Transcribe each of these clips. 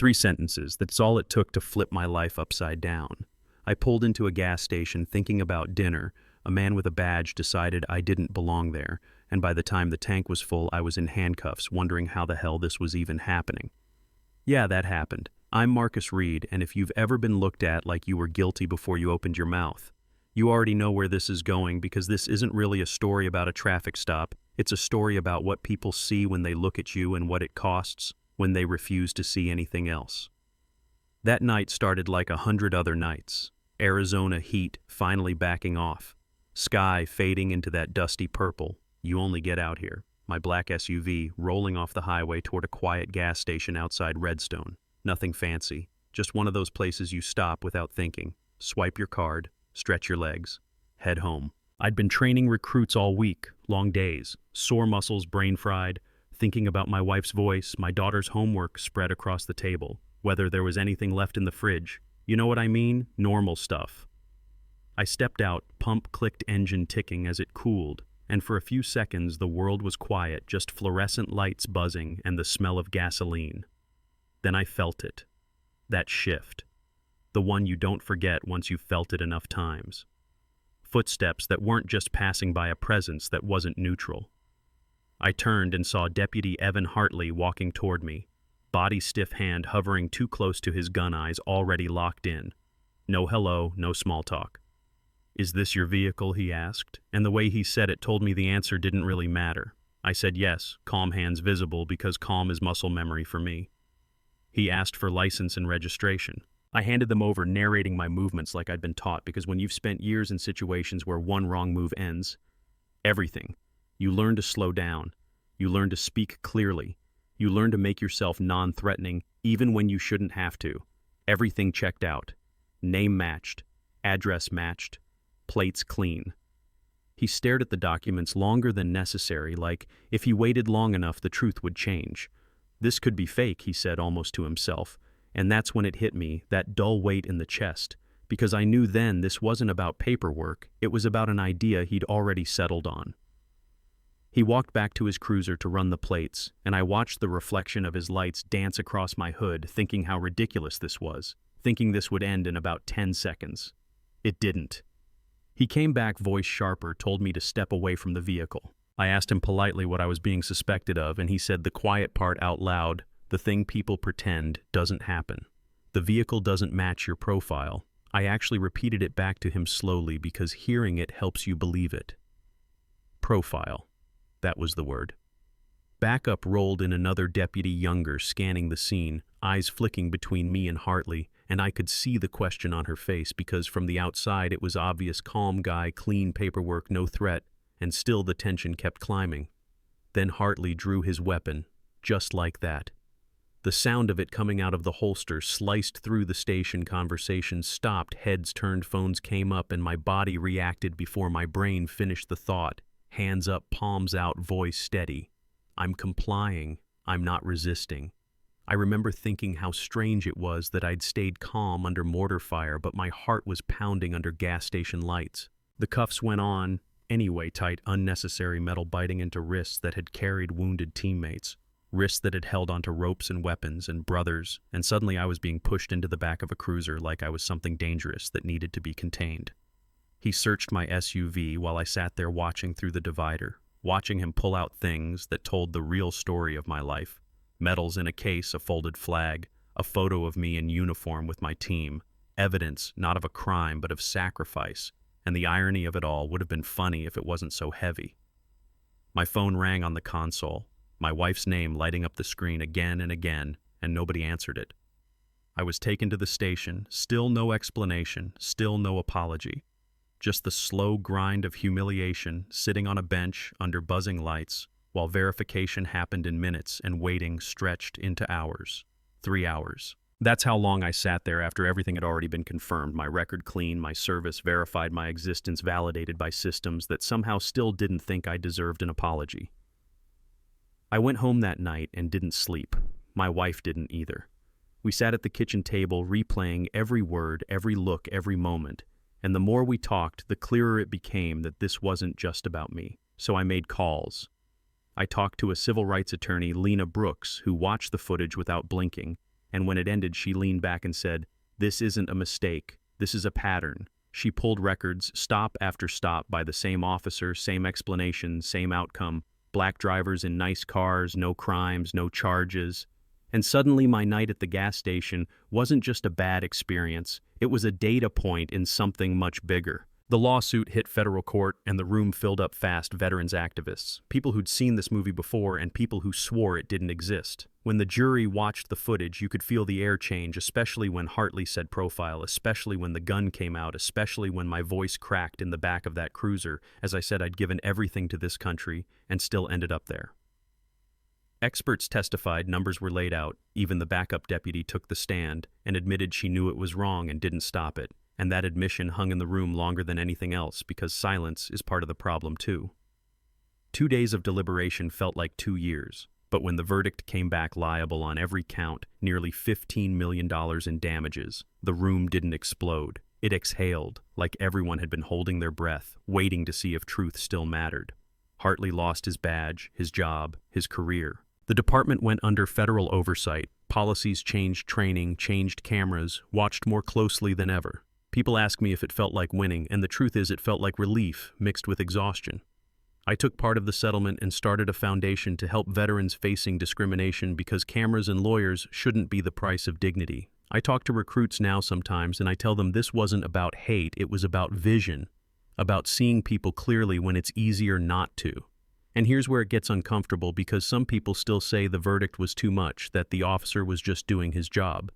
3 sentences, that's all it took to flip my life upside down. I pulled into a gas station thinking about dinner. A man with a badge decided I didn't belong there, and by the time the tank was full, I was in handcuffs, wondering how the hell this was even happening. Yeah, that happened. I'm Marcus Reed, and if you've ever been looked at like you were guilty before you opened your mouth, you already know where this is going, because this isn't really a story about a traffic stop. It's a story about what people see when they look at you and what it costs when they refuse to see anything else. That night started like 100 other nights. Arizona heat finally backing off. Sky fading into that dusty purple. You only get out here. My black SUV rolling off the highway toward a quiet gas station outside Redstone. Nothing fancy. Just one of those places you stop without thinking. Swipe your card, stretch your legs, head home. I'd been training recruits all week, long days, sore muscles, brain fried, thinking about my wife's voice, my daughter's homework spread across the table, whether there was anything left in the fridge. You know what I mean? Normal stuff. I stepped out, pump clicked, engine ticking as it cooled, and for a few seconds the world was quiet, just fluorescent lights buzzing and the smell of gasoline. Then I felt it. That shift. The one you don't forget once you've felt it enough times. Footsteps that weren't just passing by, a presence that wasn't neutral. I turned and saw Deputy Evan Hartley walking toward me, body stiff, hand hovering too close to his gun, eyes already locked in. No hello, no small talk. "Is this your vehicle?" he asked, and the way he said it told me the answer didn't really matter. I said yes, calm hands visible, because calm is muscle memory for me. He asked for license and registration. I handed them over, narrating my movements like I'd been taught, because when you've spent years in situations where one wrong move ends everything, you learn to slow down. You learn to speak clearly. You learn to make yourself non-threatening, even when you shouldn't have to. Everything checked out. Name matched. Address matched. Plates clean. He stared at the documents longer than necessary, like if he waited long enough the truth would change. "This could be fake," he said almost to himself. And that's when it hit me, that dull weight in the chest, because I knew then this wasn't about paperwork, it was about an idea he'd already settled on. He walked back to his cruiser to run the plates, and I watched the reflection of his lights dance across my hood, thinking how ridiculous this was, thinking this would end in about 10 seconds. It didn't. He came back, voice sharper, told me to step away from the vehicle. I asked him politely what I was being suspected of, and he said the quiet part out loud: "The thing people pretend doesn't happen. The vehicle doesn't match your profile." I actually repeated it back to him slowly, because hearing it helps you believe it. Profile. That was the word. Backup rolled in, another deputy, younger, scanning the scene, eyes flicking between me and Hartley, and I could see the question on her face, because from the outside it was obvious, calm guy, clean paperwork, no threat, and still the tension kept climbing. Then Hartley drew his weapon, just like that. The sound of it coming out of the holster sliced through the station. Conversations stopped, heads turned, phones came up, and my body reacted before my brain finished the thought. Hands up, palms out, voice steady. I'm complying. I'm not resisting. I remember thinking how strange it was that I'd stayed calm under mortar fire, but my heart was pounding under gas station lights. The cuffs went on, anyway, tight, unnecessary metal biting into wrists that had carried wounded teammates. Wrists that had held onto ropes and weapons and brothers, and suddenly I was being pushed into the back of a cruiser like I was something dangerous that needed to be contained. He searched my SUV while I sat there watching through the divider, watching him pull out things that told the real story of my life. Medals in a case, a folded flag, a photo of me in uniform with my team, evidence not of a crime but of sacrifice, and the irony of it all would have been funny if it wasn't so heavy. My phone rang on the console. My wife's name lighting up the screen again and again, and nobody answered it. I was taken to the station, still no explanation, still no apology. Just the slow grind of humiliation, sitting on a bench under buzzing lights, while verification happened in minutes and waiting stretched into hours. 3 hours. That's how long I sat there after everything had already been confirmed, my record clean, my service verified, my existence validated by systems that somehow still didn't think I deserved an apology. I went home that night and didn't sleep. My wife didn't either. We sat at the kitchen table replaying every word, every look, every moment, and the more we talked, the clearer it became that this wasn't just about me. So I made calls. I talked to a civil rights attorney, Lena Brooks, who watched the footage without blinking, And when it ended, she leaned back and said, "This isn't a mistake. This is a pattern." She pulled records, stop after stop, by the same officer, same explanation, same outcome. Black drivers in nice cars, no crimes, no charges. And suddenly my night at the gas station wasn't just a bad experience, it was a data point in something much bigger. The lawsuit hit federal court, and the room filled up fast. Veterans activists, people who'd seen this movie before, and people who swore it didn't exist. When the jury watched the footage, you could feel the air change, especially when Hartley said profile, especially when the gun came out, especially when my voice cracked in the back of that cruiser as I said I'd given everything to this country and still ended up there. Experts testified, numbers were laid out, even the backup deputy took the stand and admitted she knew it was wrong and didn't stop it. And that admission hung in the room longer than anything else, because silence is part of the problem too. 2 days of deliberation felt like 2 years, but when the verdict came back liable on every count, nearly $15 million in damages, the room didn't explode. It exhaled, like everyone had been holding their breath, waiting to see if truth still mattered. Hartley lost his badge, his job, his career. The department went under federal oversight. Policies changed, training, changed cameras, watched more closely than ever. People ask me if it felt like winning, and the truth is it felt like relief mixed with exhaustion. I took part of the settlement and started a foundation to help veterans facing discrimination, because cameras and lawyers shouldn't be the price of dignity. I talk to recruits now sometimes and I tell them this wasn't about hate, it was about vision, about seeing people clearly when it's easier not to. And here's where it gets uncomfortable, because some people still say the verdict was too much, that the officer was just doing his job,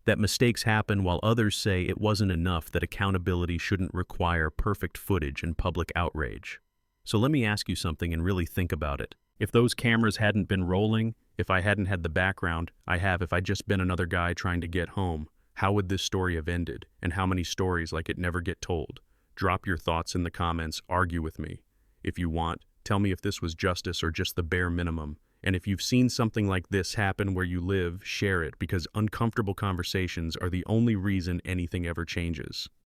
that mistakes happen, while others say it wasn't enough, that accountability shouldn't require perfect footage and public outrage. So let me ask you something and really think about it. If those cameras hadn't been rolling, if I hadn't had the background I have, if I'd just been another guy trying to get home, how would this story have ended? And how many stories like it never get told? Drop your thoughts in the comments, argue with me. If you want, tell me if this was justice or just the bare minimum. And if you've seen something like this happen where you live, share it, because uncomfortable conversations are the only reason anything ever changes.